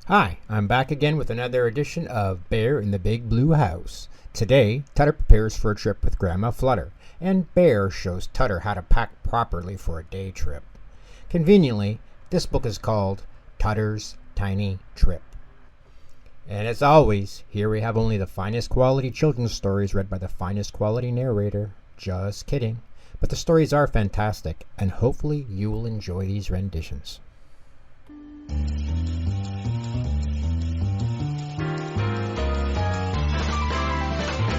Hi, I'm back again with another edition of Bear in the Big Blue House. Today, Tutter prepares for a trip with Grandma Flutter, and Bear shows Tutter how to pack properly for a day trip. Conveniently, this book is called Tutter's Tiny Trip. And as always, here we have only the finest quality children's stories read by the finest quality narrator. Just kidding. But the stories are fantastic, and hopefully you will enjoy these renditions.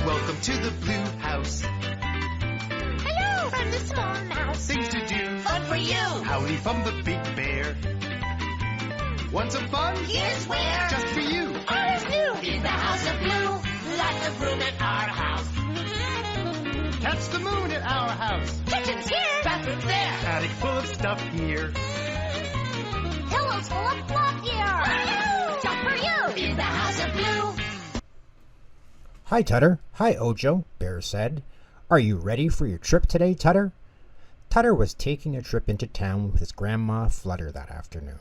Welcome to the Blue House. Hello from the small mouse. Things to do. Fun for you. Howdy from the Big Bear. Want some fun? Here's where. Just for you. All is new in the house of blue. Lots of room at our house. Catch the moon at our house. Kitchen's here. Bathroom's there. Attic full of stuff here. Pillows full of fluff here. Just for you in the house of blue. Hi, Tutter. Hi, Ojo, Bear said. Are you ready for your trip today, Tutter? Tutter was taking a trip into town with his Grandma Flutter that afternoon.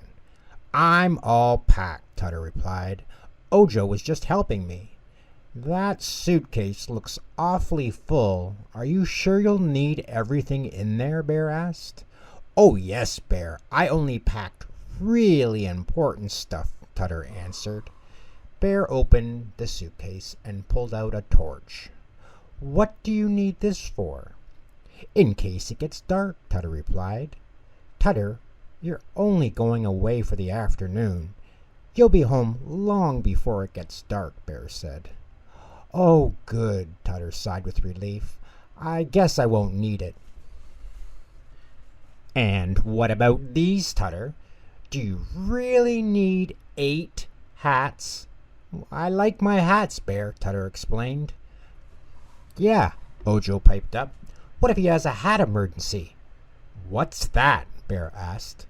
I'm all packed, Tutter replied. Ojo was just helping me. That suitcase looks awfully full. Are you sure you'll need everything in there? Bear asked. Oh, yes, Bear. I only packed really important stuff, Tutter answered. Bear opened the suitcase and pulled out a torch. What do you need this for? In case it gets dark, Tutter replied. Tutter, you're only going away for the afternoon. You'll be home long before it gets dark, Bear said. Oh, good, Tutter sighed with relief. I guess I won't need it. And what about these, Tutter? Do you really need 8 hats? I like my hats, Bear, Tutter explained. Yeah, Ojo piped up. What if he has a hat emergency? What's that? Bear asked.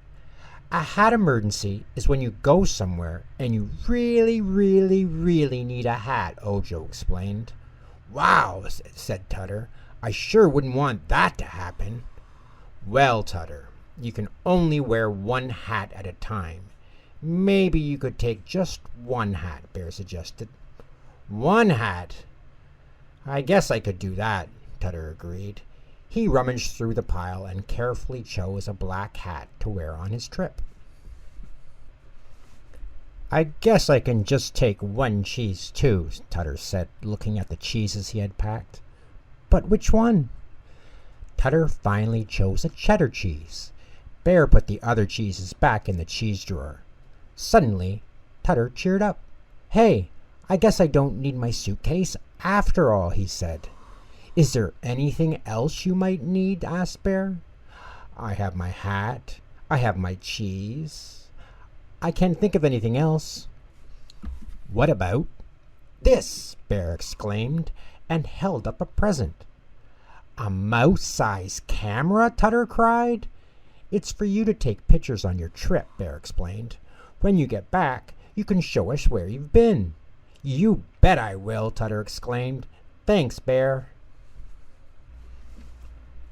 A hat emergency is when you go somewhere and you really need a hat, Ojo explained. Wow, said Tutter. I sure wouldn't want that to happen. Well, Tutter, you can only wear one hat at a time. Maybe you could take just one hat, Bear suggested. One hat? I guess I could do that, Tutter agreed. He rummaged through the pile and carefully chose a black hat to wear on his trip. I guess I can just take one cheese too, Tutter said, looking at the cheeses he had packed. But which one? Tutter finally chose a cheddar cheese. Bear put the other cheeses back in the cheese drawer. Suddenly, Tutter cheered up. Hey, I guess I don't need my suitcase after all, he said. Is there anything else you might need? Asked Bear. I have my hat. I have my cheese. I can't think of anything else. What about this? Bear exclaimed and held up a present. A mouse-sized camera? Tutter cried. It's for you to take pictures on your trip, Bear explained. When you get back, you can show us where you've been. You bet I will, Tutter exclaimed. Thanks, Bear.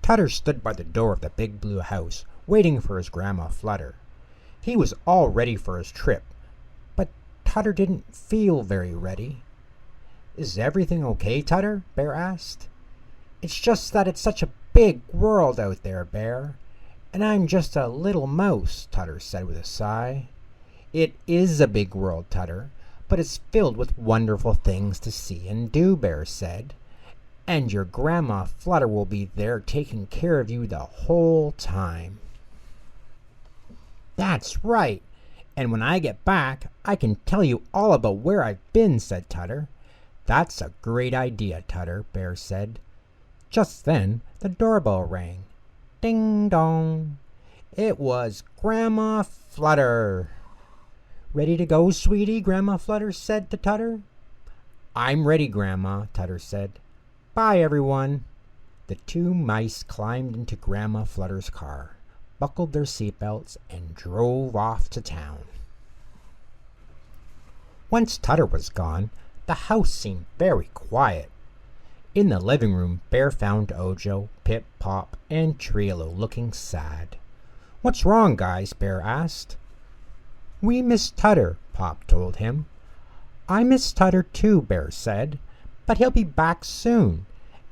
Tutter stood by the door of the big blue house, waiting for his Grandma Flutter. He was all ready for his trip, but Tutter didn't feel very ready. Is everything okay, Tutter? Bear asked. It's just that it's such a big world out there, Bear, and I'm just a little mouse, Tutter said with a sigh. It is a big world, Tutter, but it's filled with wonderful things to see and do, Bear said. And your Grandma Flutter will be there taking care of you the whole time. That's right. And when I get back, I can tell you all about where I've been, said Tutter. That's a great idea, Tutter, Bear said. Just then, the doorbell rang. Ding dong. It was Grandma Flutter. Ready to go, sweetie? Grandma Flutter said to Tutter. I'm ready, Grandma, Tutter said. Bye, everyone. The two mice climbed into Grandma Flutter's car, buckled their seatbelts, and drove off to town. Once Tutter was gone, the house seemed very quiet. In the living room, Bear found Ojo, Pip, Pop, and Treelo looking sad. What's wrong, guys? Bear asked. We miss Tutter, Pop told him. I miss Tutter too, Bear said, but he'll be back soon.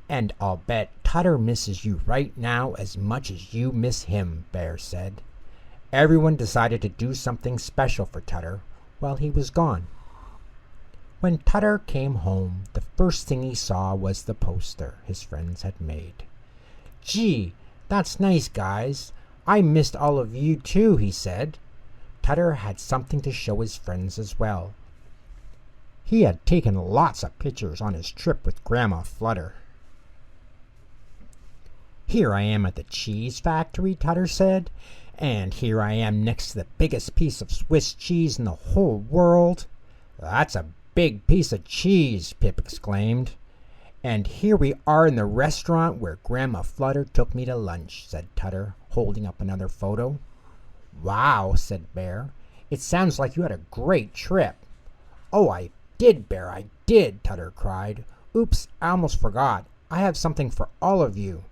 And I'll bet Tutter misses you right now as much as you miss him, Bear said. Everyone decided to do something special for Tutter while he was gone. When Tutter came home, the first thing he saw was the poster his friends had made. Gee, that's nice, guys. I missed all of you too, he said. Tutter had something to show his friends as well. He had taken lots of pictures on his trip with Grandma Flutter. Here I am at the cheese factory, Tutter said, and here I am next to the biggest piece of Swiss cheese in the whole world. That's a big piece of cheese, Pip exclaimed. And here we are in the restaurant where Grandma Flutter took me to lunch, said Tutter, holding up another photo. Wow, said Bear. It sounds like you had a great trip. Oh, I did, Bear, I did, Tutter cried. Oops, I almost forgot. I have something for all of you.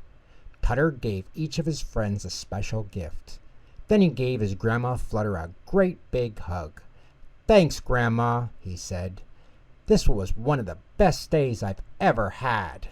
Tutter gave each of his friends a special gift. Then he gave his Grandma Flutter a great big hug. Thanks, Grandma, he said. This was one of the best days I've ever had.